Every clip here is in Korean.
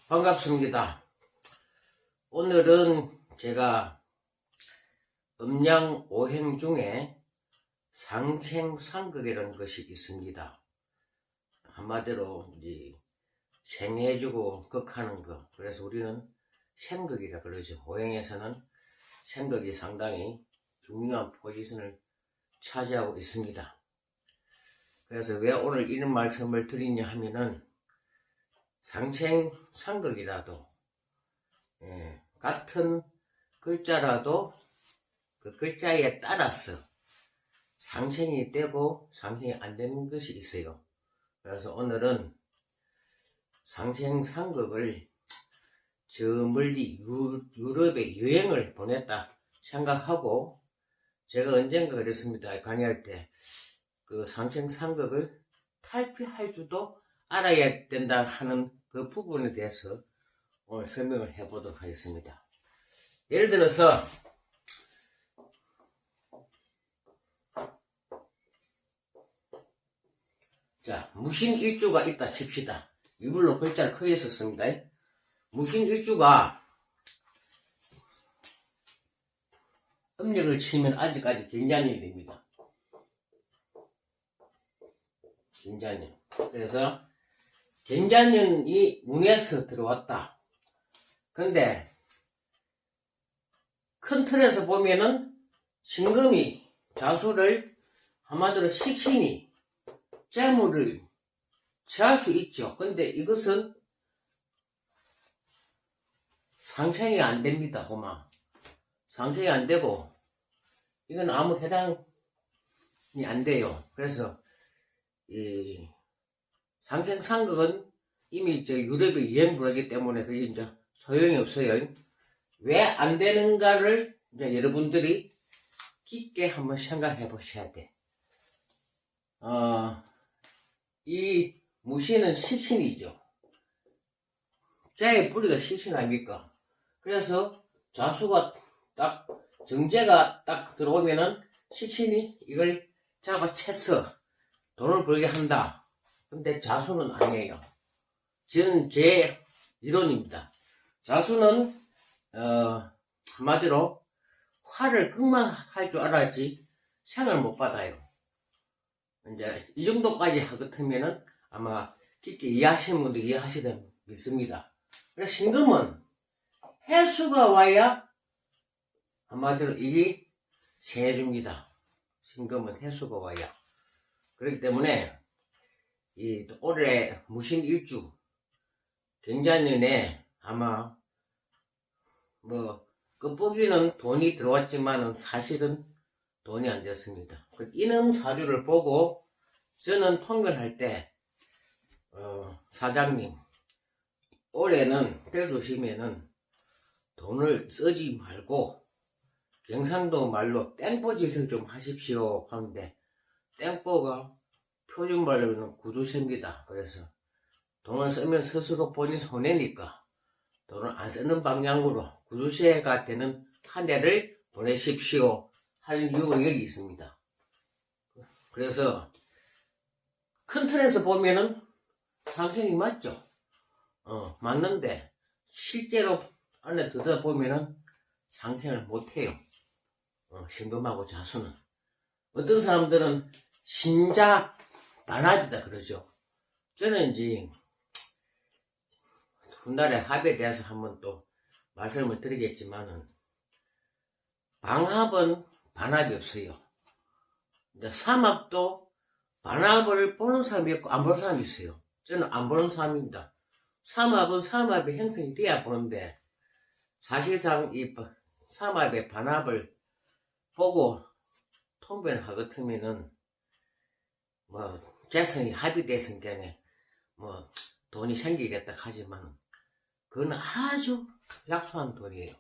반갑습니다. 오늘은 제가 음양 오행 중에 상생상극이라는 것이 있습니다. 한마디로 이제 생해주고 극하는 것. 그래서 우리는 생극이라 그러죠. 오행에서는 생극이 상당히 중요한 포지션을 차지하고 있습니다. 그래서 왜 오늘 이런 말씀을 드리냐 하면은 상생상극이라도 같은 글자라도 그 글자에 따라서 상생이 되고 상생이 안 되는 것이 있어요. 그래서 오늘은 상생상극을 저 멀리 유럽에 여행을 보냈다 생각하고, 제가 언젠가 그랬습니다. 강의할 때 그 상생상극을 탈피할 줄도 알아야 된다 하는 그 부분에 대해서 오늘 설명을 해보도록 하겠습니다. 예를 들어서 자, 무신일주가 있다 칩시다. 이불로 글자를 크게 썼습니다. 무신일주가 음력을 치면 아직까지 경자년이 됩니다. 경자년. 그래서 경자년이 운에서 들어왔다. 근데 큰 틀에서 보면은 신금이 자수를 한마디로 식신이 재물을 취할 수 있죠. 근데 이것은 상생이 안 됩니다. 고마. 상생이 안 되고 이건 아무 해당이 안 돼요. 그래서 이 상생상극은 이미 이제 유럽에 유행 불하기 때문에 그게 이제 소용이 없어요. 왜 안 되는가를 이제 여러분들이 깊게 한번 생각해 보셔야 돼. 이 무신은 식신이죠. 자의 뿌리가 식신 아닙니까? 그래서 자수가 딱 정제가 딱 들어오면은 식신이 이걸 잡아채서 돈을 벌게 한다. 근데 자수는 아니에요. 저는 제 이론입니다. 자수는 한마디로 화를 극만 할 줄 알아야지 상을 못 받아요. 이제 이 정도까지 하거든면은 아마 깊게 이해하시는 분들이 이해하시다 믿습니다. 그래서 신금은 해수가 와야 한마디로 이게 세줍니다. 신금은 해수가 와야. 그렇기 때문에 이 올해 무신일주 경자년에 아마 뭐 끝보기는 돈이 들어왔지만은 사실은 돈이 안 됐습니다. 인응사주를 보고 저는 통계를 할 때 사장님 올해는 때 조심에는 돈을 쓰지 말고 경상도 말로 땡보짓을 좀 하십시오 하는데, 땡보가 표준 말로는 구두쇠입니다. 그래서 돈을 쓰면 스스로 본인 손해니까 돈을 안 쓰는 방향으로 구두쇠가 되는 한 해를 보내십시오 하는 이유가 여기 있습니다. 그래서 큰 틀에서 보면은 상생이 맞죠. 맞는데 실제로 안에 들여다보면은 상생을 못해요. 신금하고 자수는. 어떤 사람들은 신자 반합이다 그러죠. 저는 이제 훗날의 합에 대해서 한번 또 말씀을 드리겠지만은, 방합은 반합이 없어요. 이제 삼합도 반합을 보는 사람이 있고 안 보는 사람이 있어요. 저는 안 보는 사람입니다. 삼합은 삼합의 형성이 돼야 보는데, 사실상 이 삼합의 반합을 보고 통변을 하거든면은 뭐 재성이 합의됐으니까 뭐 돈이 생기겠다 하지만 그건 아주 약소한 돈이에요.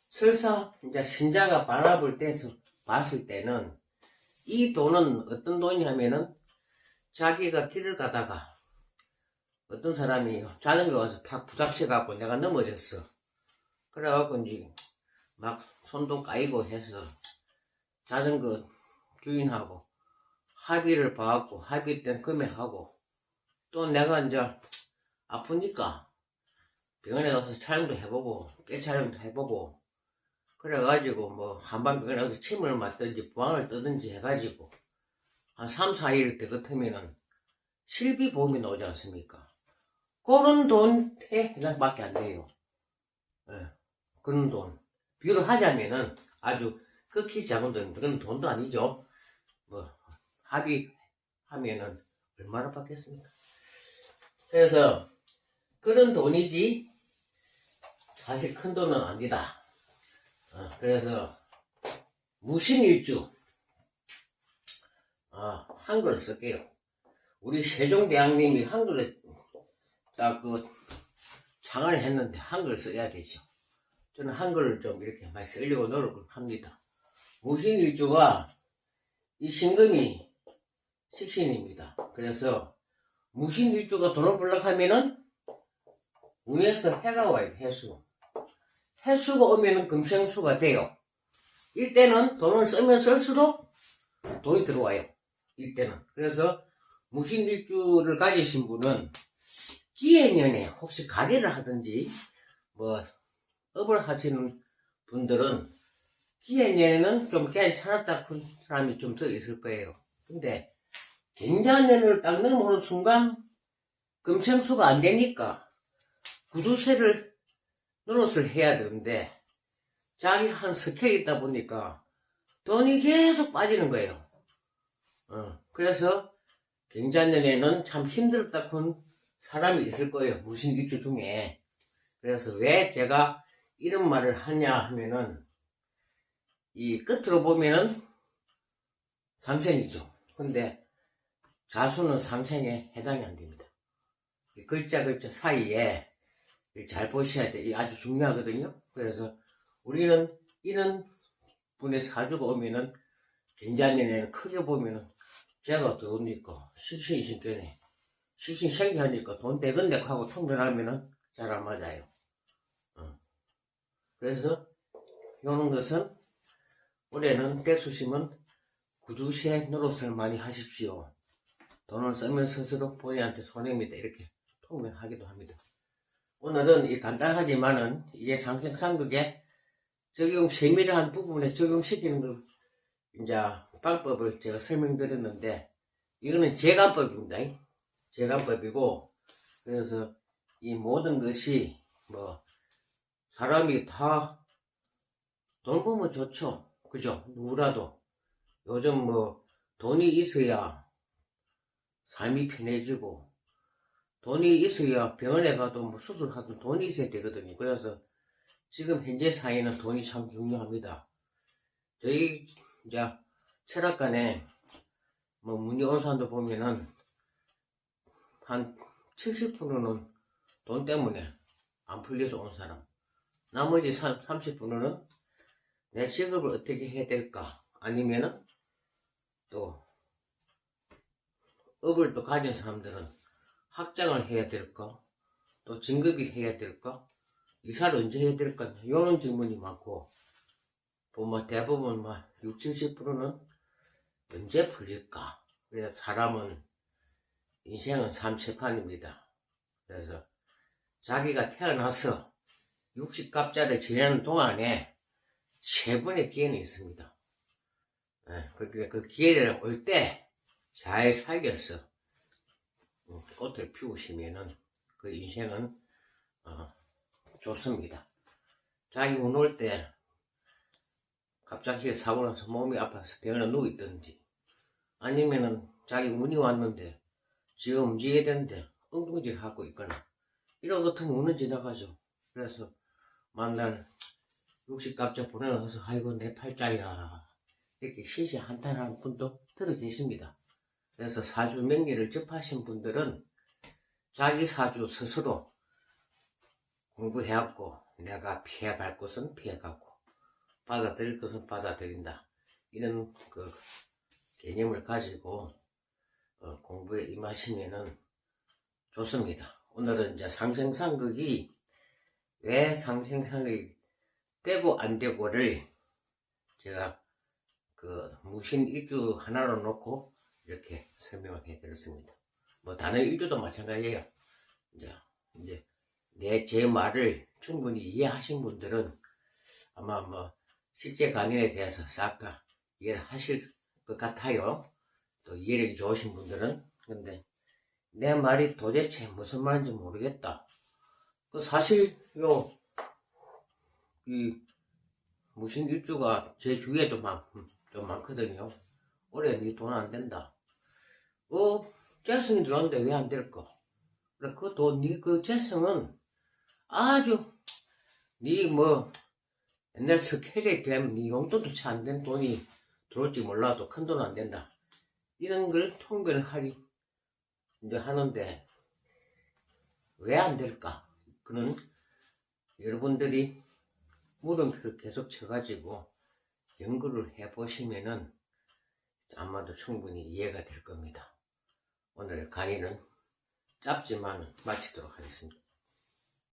설사 이제 신자가 반합을 떼서 봤을 때는 이 돈은 어떤 돈이냐면은, 자기가 길을 가다가 어떤 사람이 자전거 와서 팍 부닥쳐갖고 내가 넘어졌어. 그래갖고 이제 막 손도 까이고 해서 자전거 주인하고 합의를 봐갖고 합의된 금액하고, 또 내가 이제 아프니까 병원에 가서 촬영도 해보고, 깨 촬영도 해보고, 그래가지고 뭐 한방병원에 가서 침을 맞든지 부항을 뜨든지 해가지고 한 3, 4일 때 같으면은 실비보험이 나오지 않습니까? 그런 돈에 해당밖에 안 돼요. 예, 그런 돈. 비교를 하자면은 아주 극히 작은 돈, 그런 돈도 아니죠. 뭐, 합의하면은 얼마나 받겠습니까? 그래서 그런 돈이지, 사실 큰 돈은 아니다. 그래서 무신일주, 한글 쓸게요. 우리 세종대왕님이 한글에 딱 창안을 했는데 한글 써야 되죠. 저는 한글을 좀 이렇게 많이 쓰려고 노력을 합니다. 무신일주가 이 신금이 식신입니다. 그래서 무신일주가 돈을 벌려고 하면은 운에서 해가 와요. 해수가 오면은 금생수가 돼요. 이때는 돈을 쓰면 쓸수록 돈이 들어와요. 이때는. 그래서 무신일주를 가지신 분은 기해년에 혹시 가게를 하든지 뭐 업을 하시는 분들은 기해년에는 좀 괜찮았다 그 사람이 좀 더 있을 거예요. 근데 경자년을 딱 넘어오는 순간 금생수가 안 되니까 구두쇠를 노릇을 해야 되는데 자기 한 스케일이 있다 보니까 돈이 계속 빠지는 거예요. 그래서 경자년에는 참 힘들다 큰 사람이 있을 거예요. 무신일주 중에. 그래서 왜 제가 이런 말을 하냐 하면은 이 끝으로 보면은 상생이죠. 근데 자수는 상생에 해당이 안 됩니다. 글자 사이에 잘 보셔야 돼. 이게 아주 중요하거든요. 그래서 우리는 이런 분의 사주가 오면은 경자년에는 크게 보면은 제가 돈이니까 식신이신께네 식신생기하니까 돈 대건대하고 통전하면은 잘 안 맞아요. 그래서 요런 것은 올해는 때수심은 구두쇠 노릇을 많이 하십시오. 돈을 쓰면 스스로 본인한테 손해입니다. 이렇게 통면하기도 합니다. 오늘은 이 간단하지만은 이게 상생상극의 세밀한 부분에 적용시키는 거 이제 방법을 제가 설명드렸는데 이거는 제관법입니다. 제관법이고 그래서 이 모든 것이 뭐 사람이 다 돈 벌면 좋죠. 그죠? 누구라도 요즘 뭐 돈이 있어야 삶이 편해지고 돈이 있어야 병원에 가도 뭐 수술하든 돈이 있어야 되거든요. 그래서 지금 현재 사회는 돈이 참 중요합니다. 저희 이제 철학관에 뭐 문의 온 사람도 보면은 한 70%는 돈 때문에 안 풀려서 온 사람, 나머지 30%는 내 직업을 어떻게 해야 될까, 아니면은 또 업을 또 가진 사람들은 학장을 해야 될까, 또 진급이 해야 될까, 이사를 언제 해야 될까, 이런 질문이 많고 보면 대부분 막 60, 70%는 언제 풀릴까. 그래서 사람은 인생은 삼세판입니다. 그래서 자기가 태어나서 60갑자를 지내는 동안에 세 번의 기회는 있습니다. 그 기회를 올 때 잘 살려서 꽃을 피우시면은 그 인생은 좋습니다. 자기 운 올 때 갑자기 사고 나서 몸이 아파서 병원에 누워있든지 아니면은 자기 운이 왔는데 지금 움직여야 되는데 엉뚱질 하고 있거나 이런 것 같으면 운은 지나가죠. 그래서 만날 60갑자 보내놔서 아이고 내 팔자야 이렇게 시시한탄하는 분도 들어 계십니다. 그래서 사주 명리를 접하신 분들은 자기 사주 스스로 공부해갖고 내가 피해갈 것은 피해가고 받아들일 것은 받아들인다, 이런 그 개념을 가지고 공부에 임하시면은 좋습니다. 오늘은 이제 상생상극이 왜 상생상극이 되고 안 되고를 제가 그 무신일주 하나로 놓고 이렇게 설명을 해드렸습니다. 뭐 다른 일주도 마찬가지예요. 이제 제 말을 충분히 이해하신 분들은 아마 뭐 실제 강연에 대해서 싹 다 이해하실 것 같아요. 또 이해력이 좋으신 분들은. 근데 내 말이 도대체 무슨 말인지 모르겠다. 그 사실 이 무신일주가 제 주위에도 좀 많거든요. 올해 니 돈 안 된다. 재성이 들어오는데 왜 안 될까? 그래, 그 돈, 그 재성은 아주, 옛날 스케일에 비하면 용돈도 채 안 된 돈이 들어올지 몰라도 큰 돈 안 된다. 이런 걸 통계를 이제 하는데, 왜 안 될까? 그는 여러분들이 물음표를 계속 쳐가지고 연구를 해보시면은 아마도 충분히 이해가 될 겁니다. 오늘 강의는 짧지만 마치도록 하겠습니다.